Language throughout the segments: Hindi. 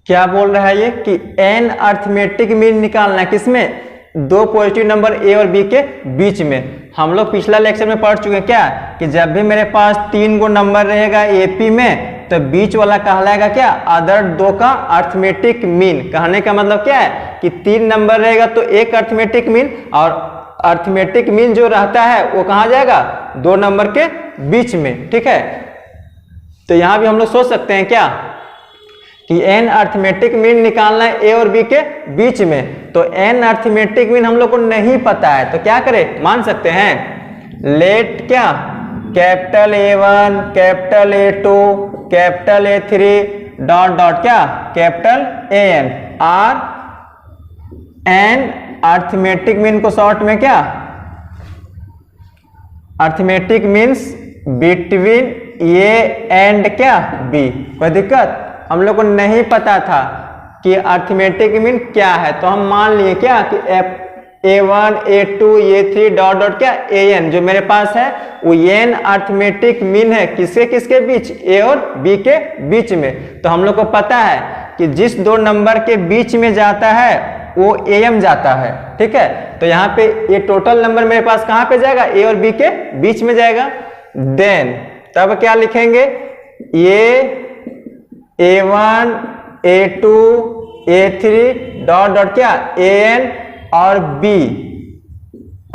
क्या बोल रहा है ये कि एन अर्थमेटिक मीन निकालना है किसमें, दो पॉजिटिव नंबर ए और बी के बीच में। हम लोग पिछला लेक्चर में पढ़ चुके हैं क्या कि जब भी मेरे पास 3 गो नंबर रहेगा एपी में तो बीच वाला कहलाएगा क्या, अदर दो का अर्थमेटिक मीन। कहने का मतलब क्या है कि 3 नंबर रहेगा तो एक अर्थमेटिक मीन, और अर्थमेटिक मीन जो रहता है वो कहाँ जाएगा, 2 नंबर के बीच में। ठीक है, तो यहां भी हम लोग सोच सकते हैं क्या कि एन अर्थमेटिक मीन निकालना है ए और बी के बीच में। तो एन अर्थमेटिक मीन हम लोग को नहीं पता है तो क्या करें, मान सकते हैं लेट क्या capital A1 capital A2 capital A3 dot dot क्या capital AN are n arithmetic mean को शॉर्ट में क्या, arithmetic means between A and क्या बी। कोई दिक्कत, हम लोग को नहीं पता था कि अर्थमेटिक मीन क्या है तो हम मान लिए क्या कि A1 A2 A3 dot dot क्या AN जो मेरे पास है वो एन अर्थमेटिक मीन है किसके किसके बीच, ए और बी के बीच में। तो हम लोग को पता है कि जिस 2 नंबर के बीच में जाता है वो AM जाता है। ठीक है, तो यहाँ पे ये टोटल नंबर मेरे पास कहाँ पे जाएगा, ए और बी के बीच में जाएगा। देन तब क्या लिखेंगे, ये A1 A2 A3 dot dot क्या AN और B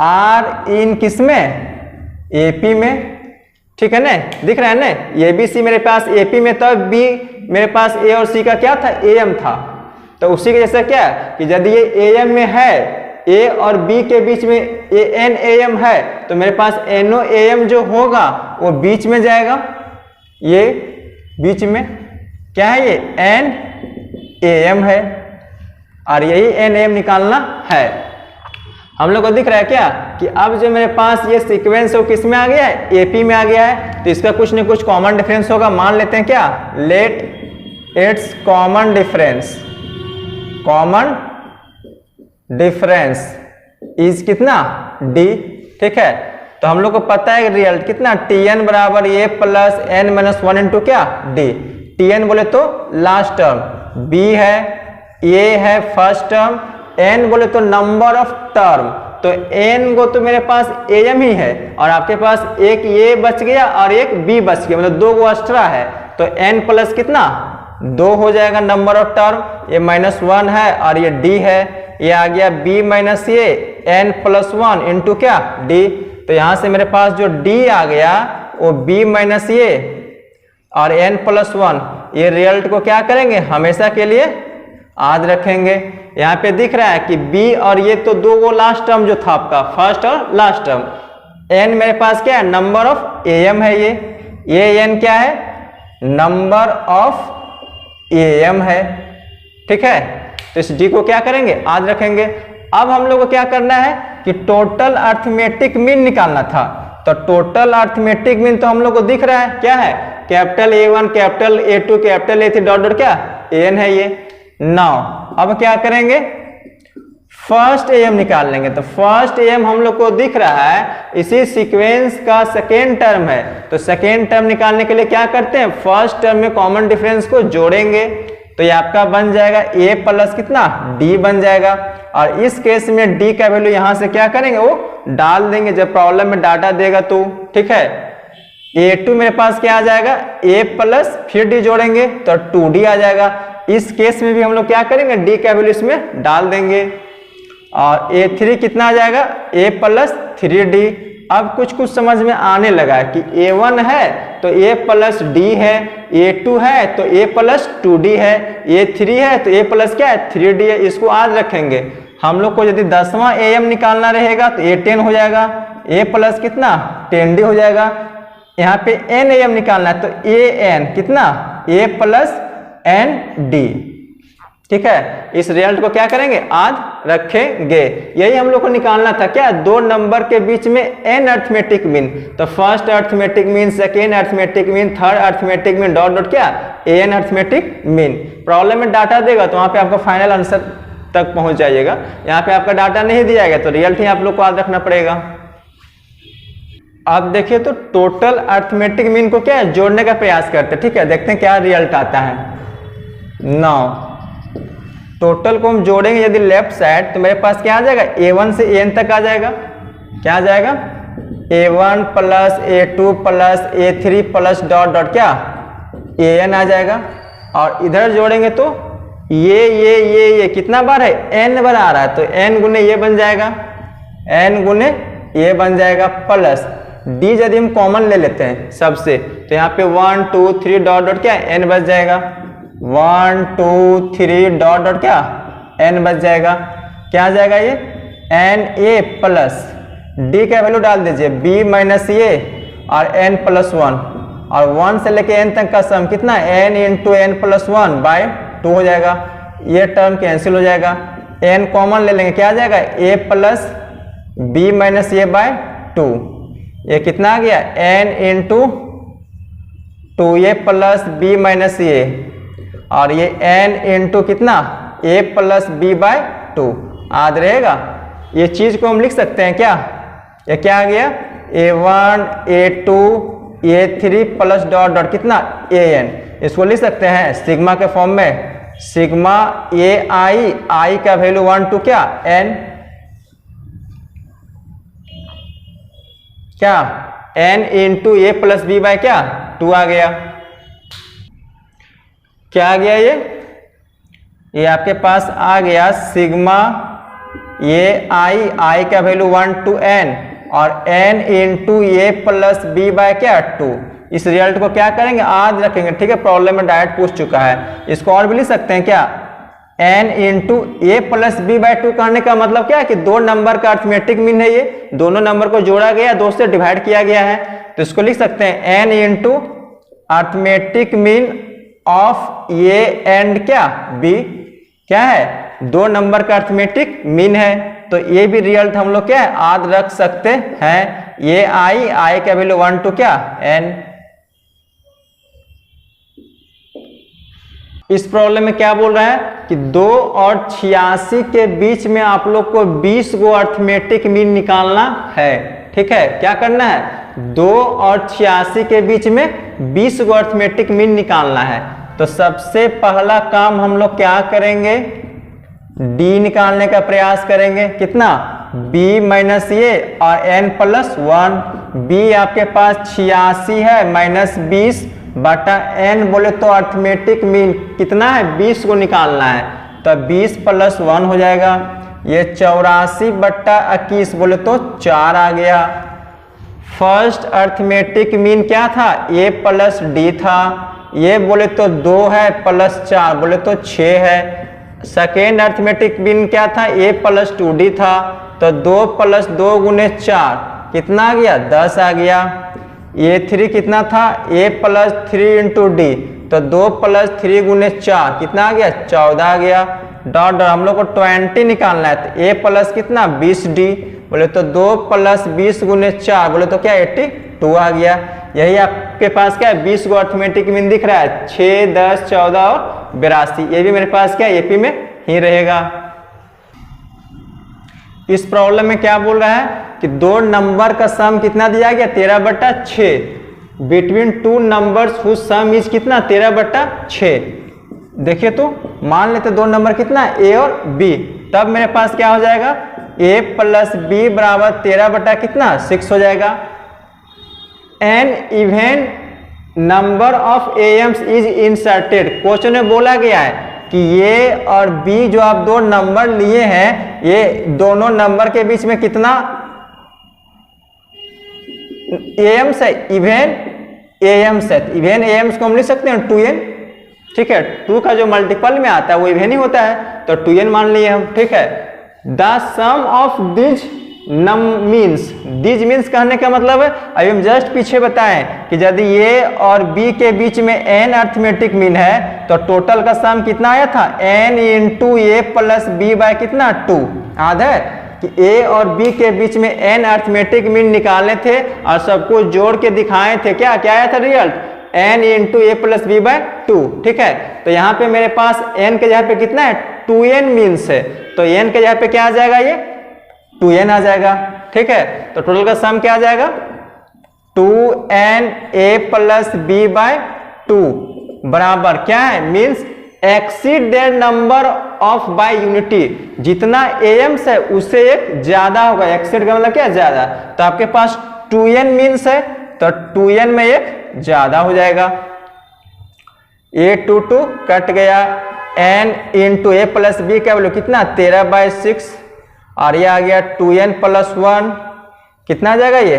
आर इन किसमें, AP में। ठीक है ना, दिख रहा है ना, ABC मेरे पास AP में तब B मेरे पास A और C का क्या था, AM था। तो उसी के जैसा क्या कि यदि ये AM में है, A और B के बीच में AN AM है तो मेरे पास NO AM जो होगा वो बीच में जाएगा। ये बीच में क्या है, ये एन AM है और यही एन AM निकालना है। हम लोग को दिख रहा है क्या कि अब जो मेरे पास ये सीक्वेंस है वो किस में आ गया है, AP में आ गया है। तो इसका कुछ न कुछ कॉमन डिफरेंस होगा, मान लेते हैं क्या, let its common difference, common difference is कितना D। ठीक है, तो हम लोग को पता है रिजल्ट कितना, Tn बराबर A plus N minus 1 into क्या D। Tn बोले तो लास्ट टर्म, B है, A है फर्स्ट टर्म, N बोले तो नंबर ऑफ टर्म। तो N को तो मेरे पास AM ही है और आपके पास एक A बच गया और एक B बच गया, मतलब 2 गो एक्स्ट्रा है। तो N प्लस कितना 2 हो जाएगा नंबर ऑफ टर्म, ये -1 है और ये D है, ये आ गया B minus A N plus 1 into क्या D। तो यहां से मेरे पास जो D आ गया वो B माइनस A और N प्लस 1, ये रिजल्ट को क्या करेंगे, हमेशा के लिए याद रखेंगे। यहाँ पे दिख रहा है कि B और ये तो 2 गो लास्ट टर्म जो था आपका, फर्स्ट और लास्ट टर्म। N मेरे पास क्या है, नंबर ऑफ AM है, ये N क्या है, नंबर ऑफ AM है। ठीक है, तो इस D को क्या करेंगे, याद रखेंगे। अब हम लोग को क्या करना है कि टोटल अर्थमेटिक मीन निकालना था। तो टोटल अर्थमेटिक मीन तो हम लोग को दिख रहा है क्या है, capital A1 capital A2 capital A3 dot dot क्या AN है ये। नाउ अब क्या करेंगे, फर्स्ट AM निकाल लेंगे। तो फर्स्ट AM हम लोग को दिख रहा है इसी सीक्वेंस का सेकेंड टर्म है। तो सेकेंड टर्म निकालने के लिए क्या करते हैं, फर्स्ट टर्म में कॉमन डिफरेंस को जोड़ेंगे। तो ये आपका बन जाएगा A प्लस कितना D बन जाएगा। और इस केस में D का वैल्यू यहां से क्या करेंगे, वो डाल देंगे जब प्रॉब्लम में डाटा देगा तो। ठीक है, A2 मेरे पास क्या आ जाएगा, A प्लस फिर D जोड़ेंगे तो 2D आ जाएगा। इस केस में भी हम लोग क्या करेंगे, D का वैल्यू इसमें डाल देंगे। और A3 कितना आ जाएगा, A प्लस 3D। अब कुछ कुछ समझ में आने लगा है कि A1 है तो A प्लस D है, A2 है तो A प्लस 2D है, A3 है तो A प्लस क्या है 3D है। इसको याद रखेंगे। हम लोग को यदि 10वां AM निकालना रहेगा तो A10 हो जाएगा, A प्लस कितना 10D हो जाएगा। यहाँ पे NAM निकालना है तो AN कितना A प्लस ND। ठीक है, इस रिजल्ट को क्या करेंगे, आज रखेंगे। यही हम लोग को निकालना था क्या, 2 नंबर के बीच में n अर्थमेटिक मीन। तो first arithmetic mean, second arithmetic mean, third arithmetic mean dot dot क्या an अर्थमेटिक मीन। प्रॉब्लम में डाटा देगा तो वहां पे आपका फाइनल आंसर तक पहुंच जाइएगा। यहाँ पे आपका डाटा नहीं दिया गया तो रिजल्ट ही आप लोग को याद रखना पड़ेगा। आप देखिए तो टोटल अर्थमेटिक मीन को क्या है, जोड़ने का प्रयास करते हैं। ठीक है, देखते हैं क्या रिजल्ट आता है। नाउ टोटल को हम जोड़ेंगे यदि लेफ्ट साइड तो मेरे पास क्या आ जाएगा, A1 से AN तक आ जाएगा। क्या आ जाएगा, A1 plus A2 plus A3 plus dot dot क्या AN आ जाएगा। और इधर जोड़ेंगे तो ये कितना बार है, N बार आ रहा है, तो N गुने ये बन जाएगा, N गुने ये बन जाएगा प्लस D यदि हम कॉमन ले लेते हैं सबसे तो यहाँ पे 1 2 3 डॉट डॉट क्या N बच जाएगा, 1 2 3 डॉट डॉट क्या N बच जाएगा। क्या आ जाएगा ये NA प्लस D का वैल्यू डाल दीजिए B माइनस ये और N प्लस 1 और 1 से लेके N तक का सम कितना N into N plus 1 by 2 हो जाएगा। ये टर्म कैंसिल हो जाएगा, N कॉमन ले लेंगे, क्या आ जाएगा A प्लस B माइनस ये बाय 2। ये कितना आ गया N into 2A plus B minus ये और ये N इंटू कितना A प्लस B बाय 2 याद रहेगा। ये चीज को हम लिख सकते हैं क्या, ये क्या आ गया A1 A2 A3 plus dot dot कितना AN, इसको लिख सकते हैं सिग्मा के फॉर्म में, सिग्मा AI का वैल्यू 1 टू क्या N, क्या N into A plus B by क्या 2 आ गया। क्या आ गया ये आपके पास आ गया सिग्मा ये I का वैल्यू 1 टू N और N into A plus B by क्या 2। इस रिजल्ट को क्या करेंगे आज रखेंगे, ठीक है, प्रॉब्लम में डायरेक्ट पूछ चुका है। इसको और भी लिख सकते हैं क्या N into A plus B by 2 करने का मतलब क्या है कि दो नंबर का अर्थमेटिक मीन है, ये दोनों नंबर को जोड़ा गया 2 से डिवाइड किया गया है, तो इसको लिख सकते हैं N into arithmetic mean of A and क्या B, क्या है दो नंबर का अर्थमेटिक मीन है, तो ये भी रिजल्ट हम लोग क्या है याद रख सकते हैं। ये I का वैल्यू 1 टू क्या N। इस प्रॉब्लम में क्या बोल रहा है कि 2 और 86 के बीच में आप लोग को 20 गो अर्थमेटिक मीन निकालना है, ठीक है। क्या करना है 2 और 86 के बीच में 20 गो अर्थमेटिक मीन निकालना है। तो सबसे पहला काम हम लोग क्या करेंगे, D निकालने का प्रयास करेंगे, कितना B माइनस ये और N प्लस 1। B आपके पास 86 है माइनस 20 बटा N बोले तो अर्थमेटिक मीन कितना है 20 को निकालना है, तो 20 प्लस 1 हो जाएगा। ये 84 बटा 21 बोले तो 4 आ गया। फर्स्ट अर्थमेटिक मीन क्या था A प्लस D था, ये बोले तो 2 है प्लस 4 बोले तो 6 है। सेकेंड अर्थमेटिक मीन क्या था A प्लस 2D था, तो 2 प्लस 2 गुने 4 कितना आ गया 10 आ गया। A3 कितना था A प्लस 3 इंटू D, तो 2 प्लस 3 गुने 4 कितना आ गया 14 आ गया। डॉट डॉट हम लोग को 20 निकालना है, तो A प्लस कितना 20D बोले तो 2 प्लस 20 गुने 4 बोले तो क्या 82 आ गया। यही आपके पास क्या है 20 को अर्थमेटिक मीन दिख रहा है 6 10 14 और 82, ये भी मेरे पास क्या एपी में ही रहेगा। इस प्रॉब्लम में क्या बोल रहा है कि दो नंबर का सम कितना दिया गया 13 बटा 6 between two numbers whose sum is कितना 13 बटा 6। देखिए तो मान लेते दो नंबर कितना A और B, तब मेरे पास क्या हो जाएगा A प्लस B बराबर 13 बटा कितना 6 हो जाएगा। An even number of AMs is inserted, question में बोला गया है कि ये और बी जो आप दो नंबर लिए हैं ये दोनों नंबर के बीच में कितना एम्स है, इवन एम्स है। इवन एम्स को हम लिख सकते हैं 2n, ठीक है। 2 का जो मल्टीपल में आता है वो इवन ही होता है, तो 2n मान लिए हम, ठीक है। The sum of these these means कहने का मतलब है अभी हम जस्ट पीछे बताएं कि यदि ए और बी के बीच में n अर्थमेटिक मीन है तो टोटल का सम कितना आया था n इंटू ए प्लस बी बाय कितना 2। याद है कि a और b के बीच में n अर्थमेटिक मीन निकालने थे और सबको जोड़ के दिखाए थे। क्या क्या आया था रिजल्ट n इंटू ए प्लस बी बाय 2, ठीक है। तो यहाँ पे मेरे पास n के जगह पे कितना है 2n मीन्स है, तो n के जगह पे क्या आ जाएगा ये 2n आ जाएगा, ठीक है। तो टोटल का सम क्या आ जाएगा 2n a plus b by 2 बराबर क्या है means exceed their number of by unity, जितना एम्स है उससे एक ज्यादा होगा। एक्सीड का मतलब क्या, ज्यादा। तो आपके पास 2n मीन्स है तो 2n में एक ज्यादा हो जाएगा। a22 कट गया, n इंटू ए प्लस बी का वैल्यू कितना 13/6 और ये आ गया 2n + 1 कितना आ जाएगा, ये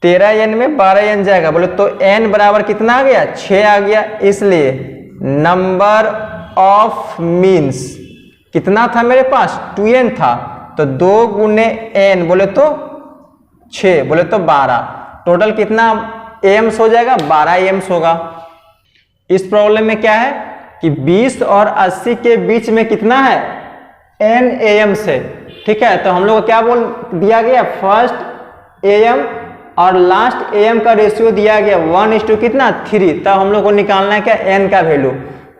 13n में 12n जाएगा बोले तो n बराबर कितना आ गया 6 आ गया। इसलिए नंबर ऑफ मीन्स कितना था मेरे पास 2n था, तो 2 गुने n बोले तो 6 बोले तो 12, टोटल कितना एम्स हो जाएगा 12 एम्स होगा। इस प्रॉब्लम में क्या है कि 20 और 80 के बीच में कितना है n एम्स है, ठीक है। तो हम लोग को क्या बोल दिया गया, फर्स्ट एम और लास्ट एम का रेशियो दिया गया 1:3 कितना 3। तब हम लोग को निकालना है क्या n का वैल्यू।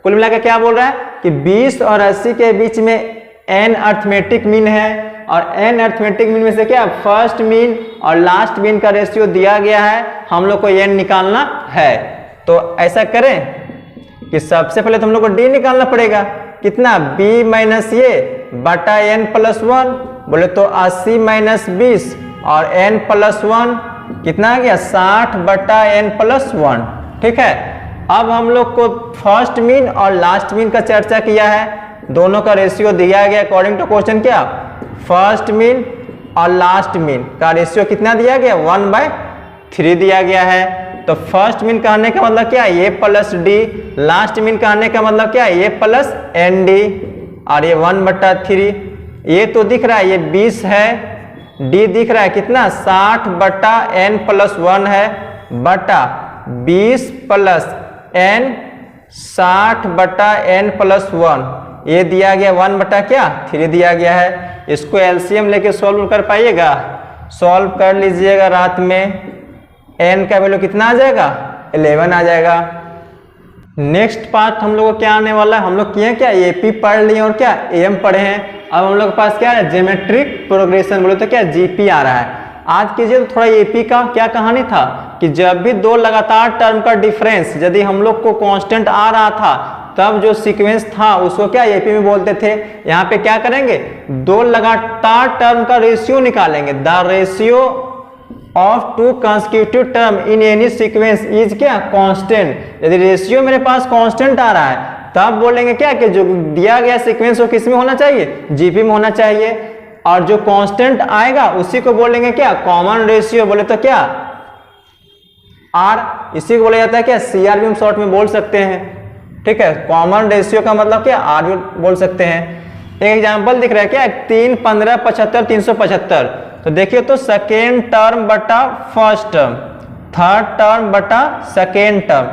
कुल मिलाकर क्या बोल रहा है कि 20 और 80 के बीच में n अर्थमेटिक मीन है और n अर्थमेटिक मीन में से क्या फर्स्ट मीन और लास्ट मीन का रेशियो दिया गया है, हम लोग को n निकालना है। तो ऐसा करें कि सबसे पहले तो हम लोग को d निकालना पड़ेगा, कितना b माइनस ये बटा n + 1 बोले तो 80 माइनस 20 और n + 1 कितना आ गया 60 बटा n + 1, ठीक है। अब हम लोग को फर्स्ट मीन और लास्ट मीन का चर्चा किया है, दोनों का रेशियो दिया गया अकॉर्डिंग टू क्वेश्चन, क्या फर्स्ट मीन और लास्ट मीन का रेशियो कितना दिया गया 1/3 दिया गया है। तो फर्स्ट मीन कहने का मतलब क्या a + d, लास्ट मीन कहने का मतलब क्या a + nd और ये 1/3। ये तो दिख रहा है ये 20 है, d दिख रहा है कितना 60 बटा n + 1 है बटा 20 + n 60 बटा n + 1, ये दिया गया 1/3 दिया गया है। इसको एलसीएम लेके सॉल्व कर पाइएगा, सॉल्व कर लीजिएगा रात में, n का वैल्यू कितना आ जाएगा 11 आ जाएगा। नेक्स्ट पार्ट हम लोग को क्या आने वाला है, हम लोग किए क्या एपी पढ़ लिए और क्या एम पढ़े हैं। अब हम लोग के पास क्या है ज्योमेट्रिक प्रोग्रेशन बोले तो क्या जीपी आ रहा है। आज कीजिए तो थोड़ा एपी का क्या कहानी था कि जब भी दो लगातार टर्म का डिफरेंस यदि हम लोग को कांस्टेंट आ रहा था तब जो सीक्वेंस था उसको क्या एपी में बोलते थे। यहाँ पे क्या करेंगे, दो लगातार टर्म का रेशियो निकालेंगे। The ratio of to consecutive term in any sequence is क्या कांस्टेंट। यदि रेशियो मेरे पास कांस्टेंट आ रहा है तब बोलेंगे क्या कि जो दिया गया सीक्वेंस वो किस में होना चाहिए, जीपी में होना चाहिए, और जो कांस्टेंट आएगा उसी को बोलेंगे क्या कॉमन रेशियो, बोले तो क्या आर, इसी को बोला जाता है क्या सीआर भी हम शॉर्ट में बोल सकते हैं, ठीक है। कॉमन रेशियो का मतलब क्या आर भी बोल सकते हैं। एक एग्जांपल दिख रहा है क्या 3, 15, 75, 375। तो देखिए तो सेकेंड टर्म बटा फर्स्ट टर्म, थर्ड टर्म बटा सेकेंड टर्म,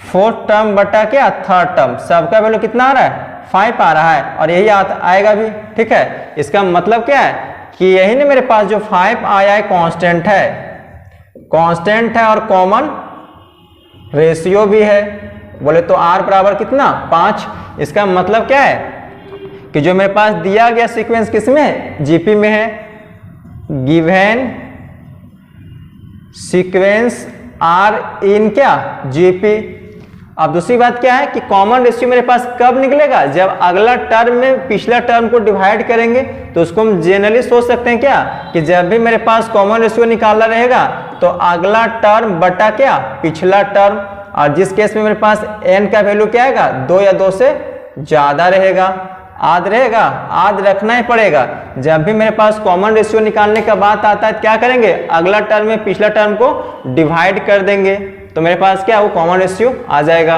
फोर्थ टर्म बटा क्या थर्ड टर्म, सबका वैल्यू कितना आ रहा है 5 आ रहा है और यही आएगा भी, ठीक है। इसका मतलब क्या है कि यही ना मेरे पास जो 5 आया है कांस्टेंट है, कांस्टेंट है और कॉमन रेशियो भी है, बोले तो r बराबर कितना 5। इसका मतलब क्या है कि जो मेरे पास दिया गया सीक्वेंस किस में जीपी में है, गिवन सीक्वेंस आर इन क्या जीपी। अब दूसरी बात क्या है कि कॉमन रेशियो मेरे पास कब निकलेगा, जब अगला टर्म में पिछला टर्म को डिवाइड करेंगे। तो उसको हम जनरली सोच सकते हैं क्या कि जब भी मेरे पास कॉमन रेशियो निकालना रहेगा तो अगला टर्म बटा क्या पिछला टर्म, और जिस केस में मेरे पास n का वैल्यू क्या आएगा 2 या 2 से ज्यादा रहेगा, आद रहेगा, आद रखना ही पड़ेगा। जब भी मेरे पास कॉमन रेशियो निकालने का बात आता है क्या करेंगे, अगला टर्म में पिछला टर्म को डिवाइड कर देंगे, तो मेरे पास क्या वो कॉमन रेशियो आ जाएगा।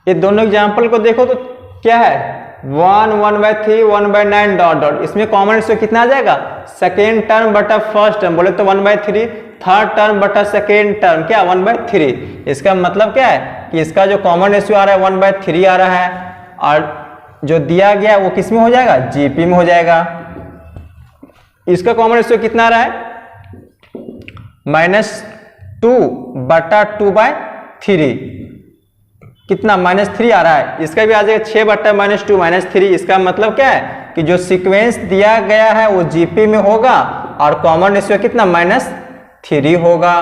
ये दोनों एग्जांपल को देखो तो क्या है 1, 1/3, 1/9 डॉट डॉट, इसमें कॉमन रेशियो कितना आ जाएगा सेकेंड टर्म बटा फर्स्ट टर्म, बोले तो 1/3, थर्ड टर्म बटा सेकेंड टर्म क्या 1/3। इसका मतलब क्या है कि इसका जो कॉमन रेशियो आ रहा है 1/3 आ रहा है और जो दिया गया वो किस में हो जाएगा जीपी में हो जाएगा। इसका कॉमन रेशियो कितना आ रहा है -2 बटा 2/3, कितना -3 आ रहा है। इसका भी आ जाएगा 6 बटा -2 -3। इसका मतलब क्या है कि जो सीक्वेंस दिया गया है वो जीपी में होगा और कॉमन रेशियो कितना -3 होगा।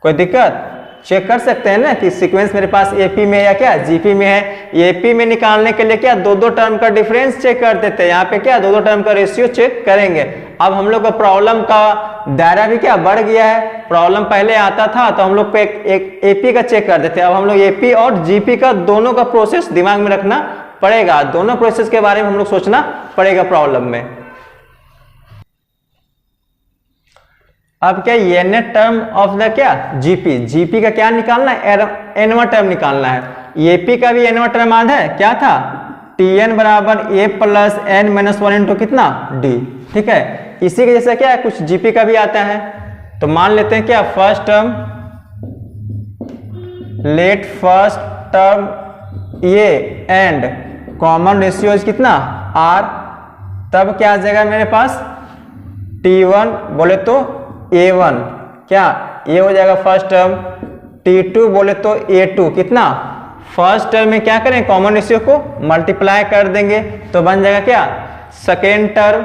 कोई दिक्कत, चेक कर सकते हैं ना कि सीक्वेंस मेरे पास एपी में या क्या जीपी में है। एपी में निकालने के लिए क्या दो टर्म का डिफरेंस चेक करते थे, यहाँ पे क्या दो टर्म का रेशियो चेक करेंगे। अब हम लोग का प्रॉब्लम का दायरा भी क्या बढ़ गया है। प्रॉब्लम पहले आता था तो हम लोग पे एक एपी का चेक करते थे, अब हम लोग एपी और जीपी का दोनों का प्रोसेस दिमाग में रखना पड़ेगा, दोनों प्रोसेस के बारे में हम लोग सोचना पड़ेगा प्रॉब्लम में। अब क्या ये n टर्म ऑफ द क्या जीपी का क्या निकालना है, nवां टर्म निकालना है। एपी का भी nवां टर्म याद है क्या था, tn बराबर a plus n minus 1 into कितना d, ठीक है। इसी के जैसा क्या है कुछ जीपी का भी आता है, तो मान लेते हैं क्या first term, let first term ये एंड कॉमन रेशियो कितना r, तब क्या आ जाएगा मेरे पास t1 बोले तो a1 क्या ये हो जाएगा फर्स्ट टर्म, t2 बोले तो a2 कितना फर्स्ट टर्म में क्या करें कॉमन रेशियो को मल्टीप्लाई कर देंगे तो बन जाएगा क्या सेकेंड टर्म।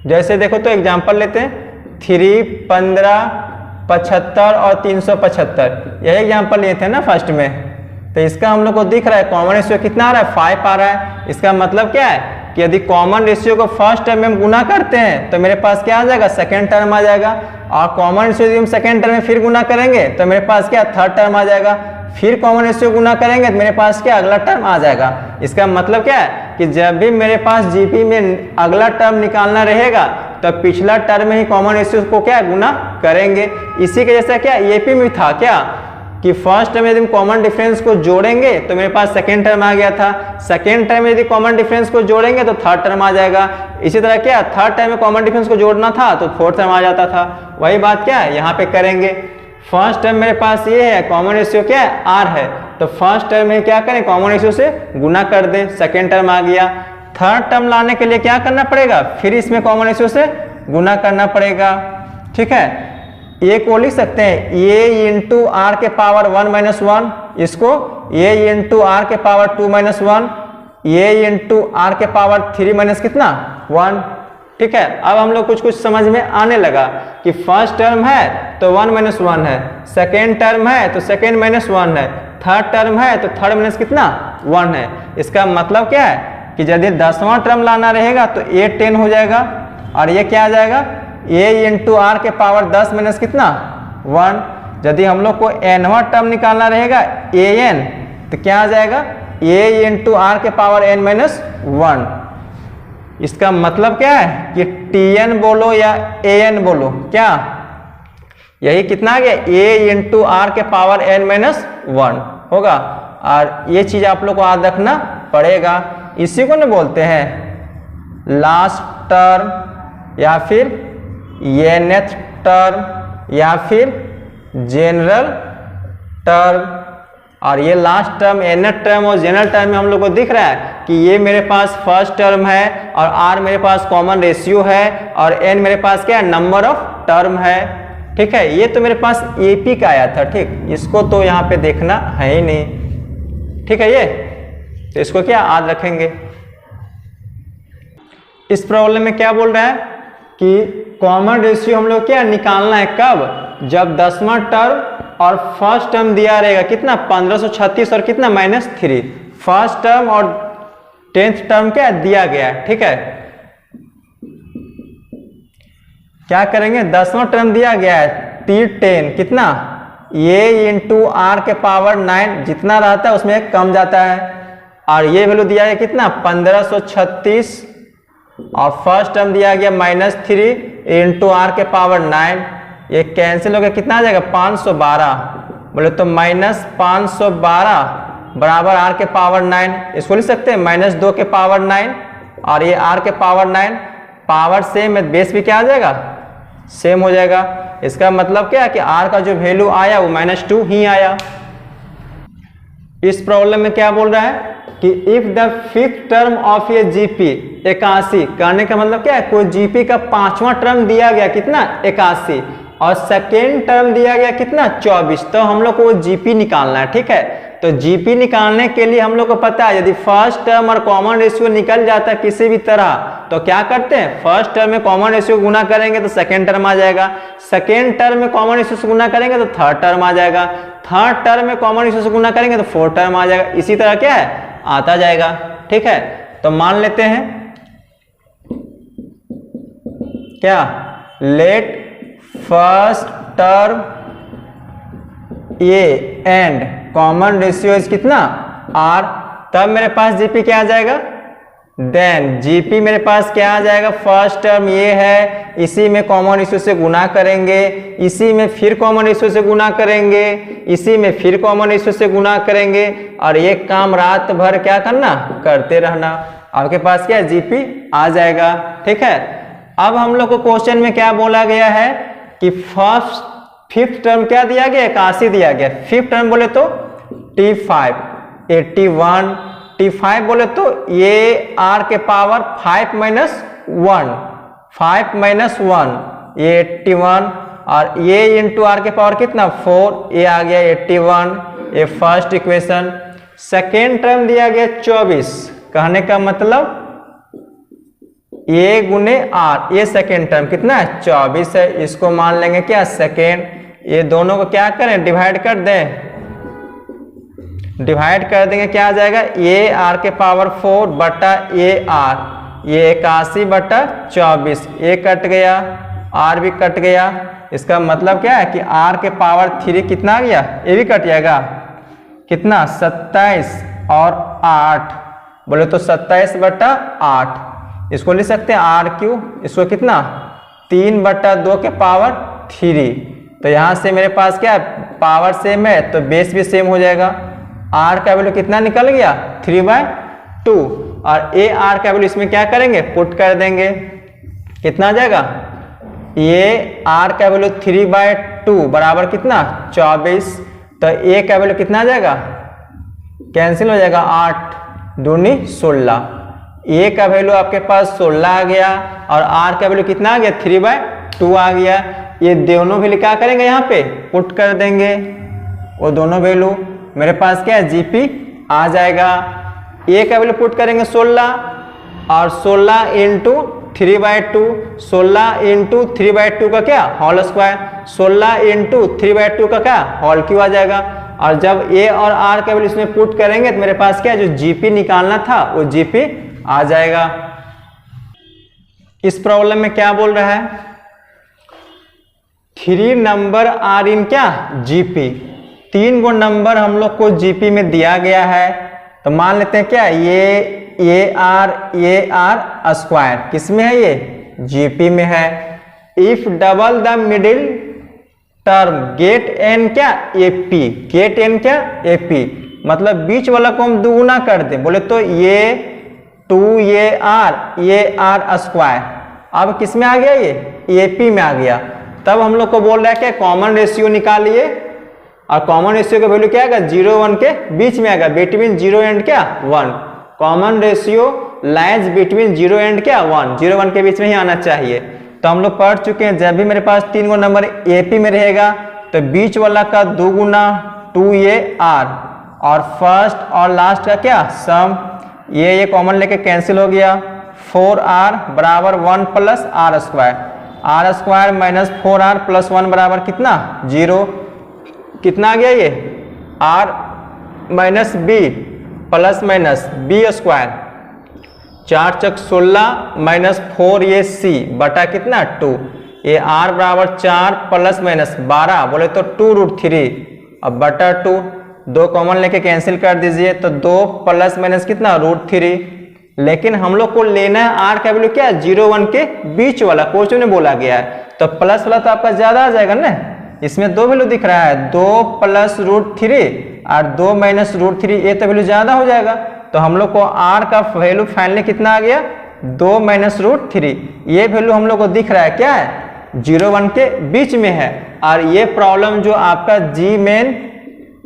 जैसे देखो तो एग्जांपल लेते हैं 3, 15, 75 और 375, यही एग्जांपल लिए थे ना फर्स्ट में। तो इसका हम लोग को दिख रहा है कॉमन रेशियो कितना आ रहा है 5 आ रहा है। इसका मतलब क्या है कि यदि कॉमन रेशियो को फर्स्ट टर्म में हम गुना करते हैं तो मेरे पास क्या आ जाएगा सेकेंड टर्म आ जाएगा, और कॉमन रेशियो यदि हम सेकेंड टर्म में फिर गुना करेंगे तो मेरे पास क्या थर्ड टर्म आ जाएगा, फिर कॉमन रेशियो गुना करेंगे तो मेरे पास क्या अगला टर्म आ जाएगा। इसका मतलब क्या है कि जब भी मेरे पास जीपी में अगला टर्म निकालना रहेगा तो पिछला टर्म में ही कॉमन रेशियो को क्या गुना करेंगे। इसी के जैसा क्या एपी में था क्या कि फर्स्ट टर्म में यदि कॉमन डिफरेंस को जोड़ेंगे तो मेरे पास सेकेंड टर्म आ गया था, सेकेंड टर्म में यदि कॉमन डिफरेंस को जोड़ेंगे तो थर्ड टर्म आ जाएगा। इसी तरह क्या थर्ड टर्म में कॉमन डिफरेंस को जोड़ना था तो फोर्थ टर्म आ जाता था। वही बात क्या है यहाँ पे करेंगे, फर्स्ट टर्म मेरे पास ये है कॉमन रेशियो क्या है आर है, तो फर्स्ट टर्म में क्या करें कॉमन रेशियो से गुना कर दें, सेकेंड टर्म आ गया। थर्ड टर्म लाने के लिए क्या करना पड़ेगा, फिर इसमें कॉमन रेशियो से गुना करना पड़ेगा, ठीक है। ये को लिख सकते हैं ए इंटू आर के पावर 1 माइनस 1, इसको ए इंटू आर के power 2 minus 1, A into R के पावर 3 माइनस कितना 1, ठीक है। अब हम लोग कुछ समझ में आने लगा कि फर्स्ट टर्म है तो 1 माइनस 1 है, सेकेंड टर्म है तो सेकेंड माइनस 1 है, थर्ड टर्म है तो थर्ड माइनस कितना 1 है। इसका मतलब क्या है कि यदि 10वां टर्म लाना रहेगा तो ए 10 हो जाएगा, और ये क्या आ जाएगा a इंटू आर के पावर 10 माइनस कितना 1। यदि हम लोग को nवां टर्म निकालना रहेगा an तो क्या आ जाएगा a इंटू आर के पावर n माइनस 1। इसका मतलब क्या है कि tn बोलो या an बोलो क्या यही कितना आ गया a इंटू आर के पावर n माइनस 1 होगा, और ये चीज आप लोग को याद रखना पड़ेगा। इसी को न बोलते हैं लास्ट टर्म या फिर nth टर्म या फिर जनरल टर्म। और ये लास्ट टर्म nth टर्म और जनरल टर्म में हम लोग को दिख रहा है कि ये मेरे पास फर्स्ट टर्म है और r मेरे पास कॉमन रेशियो है और n मेरे पास क्या है नंबर ऑफ टर्म है, ठीक है। ये तो मेरे पास एपी का आया था, ठीक, इसको तो यहाँ पे देखना है ही नहीं, ठीक है। ये तो इसको क्या याद रखेंगे। इस प्रॉब्लम में क्या बोल रहा है कि कॉमन रेशियो हम लोग क्या निकालना है कब, जब 10वां टर्म और फर्स्ट टर्म दिया रहेगा कितना 1536 और कितना -3, फर्स्ट टर्म और 10th टर्म क्या दिया गया है, ठीक है। क्या करेंगे 10वां टर्म दिया गया है 10 कितना a इंटू आर के पावर 9, जितना रहता है उसमें कम जाता है, और ये वैल्यू दिया गया कितना 1536 और फर्स्ट टर्म दिया गया -3 इंटू आर के पावर 9, ये कैंसिल हो गया कितना आ जाएगा 512, बोले तो -512 बराबर आर के पावर 9, इसको लिख सकते हैं -2 के पावर 9, और ये आर के पावर 9 पावर सेम है, बेस भी क्या आ जाएगा सेम हो जाएगा। इसका मतलब क्या है कि आर का जो वैल्यू आया वो -2 ही आया। इस प्रॉब्लम में क्या बोल रहा है कि if the fifth term of A GP 81, कहने का मतलब क्या है कोई जीपी का 5वां टर्म दिया गया कितना 81 और सेकेंड टर्म दिया गया कितना 24, तो हम लोग को जीपी निकालना है, ठीक है। तो जीपी निकालने के लिए हम लोग को पता है, यदि फर्स्ट टर्म और कॉमन रेशियो निकल जाता है किसी भी तरह, तो क्या करते हैं, फर्स्ट टर्म में कॉमन रेशियो गुना करेंगे तो सेकेंड टर्म आ जाएगा, सेकेंड टर्म में कॉमन रेशियो से गुना करेंगे तो थर्ड टर्म आ जाएगा, थर्ड टर्म में कॉमन रेशियो से गुना करेंगे तो फोर्थ टर्म आ जाएगा। इसी तरह क्या है, आता जाएगा। ठीक है, तो मान लेते हैं क्या, let first term A and common ratio is कितना, आर, तब मेरे पास जीपी क्या आ जाएगा, देन जीपी मेरे पास क्या आ जाएगा, फर्स्ट टर्म ये है, इसी में कॉमन रेशियो से गुना करेंगे, इसी में फिर कॉमन रेशियो से गुना करेंगे, इसी में फिर कॉमन रेशियो से गुना करेंगे, और ये काम रात भर क्या करना, करते रहना। आपके पास क्या, जीपी आ जाएगा। ठीक है, अब हम लोग को क्वेश्चन में क्या बोला गया है कि फिफ्थ टर्म क्या दिया गया, 81 दिया गया। फिफ्थ टर्म बोले तो T5 81, T5 बोले तो ये r के पावर 5 माइनस 1, 5 माइनस 1 ये 81, और ये इंटू आर के पावर कितना 4, ये आ गया 81, ये फर्स्ट इक्वेशन। सेकेंड टर्म दिया गया 24, कहने का मतलब ये गुने आर, ये सेकेंड टर्म कितना है 24 है, इसको मान लेंगे क्या, सेकेंड। ये दोनों को क्या करें, डिवाइड कर दें, डिवाइड कर देंगे, क्या आ जाएगा, ये आर के पावर 4 बटा ये आर, ये 81 बटा 24, ये कट गया, आर भी कट गया। इसका मतलब क्या है कि आर के पावर 3 कितना आ गया, ये भी कट जाएगा, कितना 27 और 8, बोले तो 27 बटा 8, इसको लिख सकते हैं आर क्यू, इसको कितना 3 बटा 2 के पावर 3। तो यहां से मेरे पास क्या है, पावर सेम है तो बेस भी सेम हो जाएगा। आर का वैल्यू कितना निकल गया 3/2, और ए आर का वैल्यू इसमें क्या करेंगे, पुट कर देंगे, कितना आ जाएगा, ये आर का वैल्यू 3/2 बराबर कितना 24, तो ए का वैल्यू कितना आ जाएगा, कैंसिल हो जाएगा, 8 दूनी 16, ए का वैल्यू आपके पास 16 आ गया, और आर का वैल्यू कितना आ गया 3/2 आ गया। ये दोनों वैल्यू क्या करेंगे, यहाँ पे पुट कर देंगे, वो दोनों वैल्यू मेरे पास क्या है, जीपी आ जाएगा। ए का वैल्यू पुट करेंगे 16, और 16 इंटू 3/2, 16 इंटू 3/2 का क्या, होल स्क्वायर, 16 इंटू 3/2 का क्या, होल क्यू आ जाएगा। और जब ए और आर का वैल्यू इसमें पुट करेंगे तो मेरे पास क्या, जो जीपी निकालना था वो जीपी आ जाएगा। इस प्रॉब्लम में क्या बोल रहा है, 3 नंबर आर इन क्या, जीपी, 3 गो नंबर हम लोग को जीपी में दिया गया है। तो मान लेते हैं क्या, ये आर स्क्वायर किस में है, ये जीपी में है। If double the middle term get an क्या, एपी, गेट एन क्या, एपी, मतलब बीच वाला को हम दुगुना कर दे, बोले तो ये 2 ये आर स्क्वायर, अब किस में आ गया, ये एपी में आ गया। तब हम लोग को बोल रहा है क्या, कॉमन रेशियो निकालिए, और कॉमन रेशियो का वैल्यू क्या आएगा, 0 1 के बीच में आएगा, बिटवीन 0 एंड क्या 1, common ratio lies between 0 and क्या 1, 0 1 के बीच में ही आना चाहिए। तो हम लोग पढ़ चुके हैं, जब भी मेरे पास 3 गो नंबर एपी में रहेगा तो बीच वाला का 2 गुना 2 ये आर, और फर्स्ट और लास्ट का क्या सम, ये कॉमन लेके कैंसिल हो गया, 4r बराबर 1 plus R square, R square minus 4r plus 1 बराबर कितना 0, कितना आ गया ये r minus B plus minus B square, 4 चक 16 माइनस 4 ये c बटा कितना 2, ये r बराबर 4 प्लस माइनस 12, बोले तो 2√3, अब बटा 2, 2 कॉमन लेके कैंसिल कर दीजिए, तो 2 प्लस माइनस कितना √3। लेकिन हम लोग को लेना है आर का वैल्यू क्या, 0 1 के बीच वाला, क्वेश्चन में बोला गया है, तो प्लस वाला तो आपका ज्यादा आ जाएगा ना, इसमें 2 वैल्यू दिख रहा है, 2 प्लस √3 और 2 माइनस √3, ये तो वैल्यू ज्यादा हो जाएगा। तो हम लोग को आर का वैल्यू फाइनली कितना आ गया, 2 माइनस √3, ये वैल्यू हम लोग को दिख रहा है क्या है 0 1 के बीच में है। और ये प्रॉब्लम जो आपका जी मेन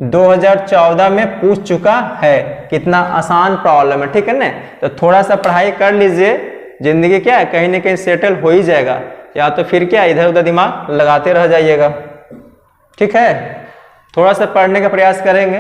2014 में पूछ चुका है, कितना आसान प्रॉब्लम है, ठीक है ना। तो थोड़ा सा पढ़ाई कर लीजिए, जिंदगी क्या है कहीं ना कहीं सेटल हो ही जाएगा, या तो फिर क्या इधर उधर दिमाग लगाते रह जाइएगा, ठीक है। थोड़ा सा पढ़ने का प्रयास करेंगे।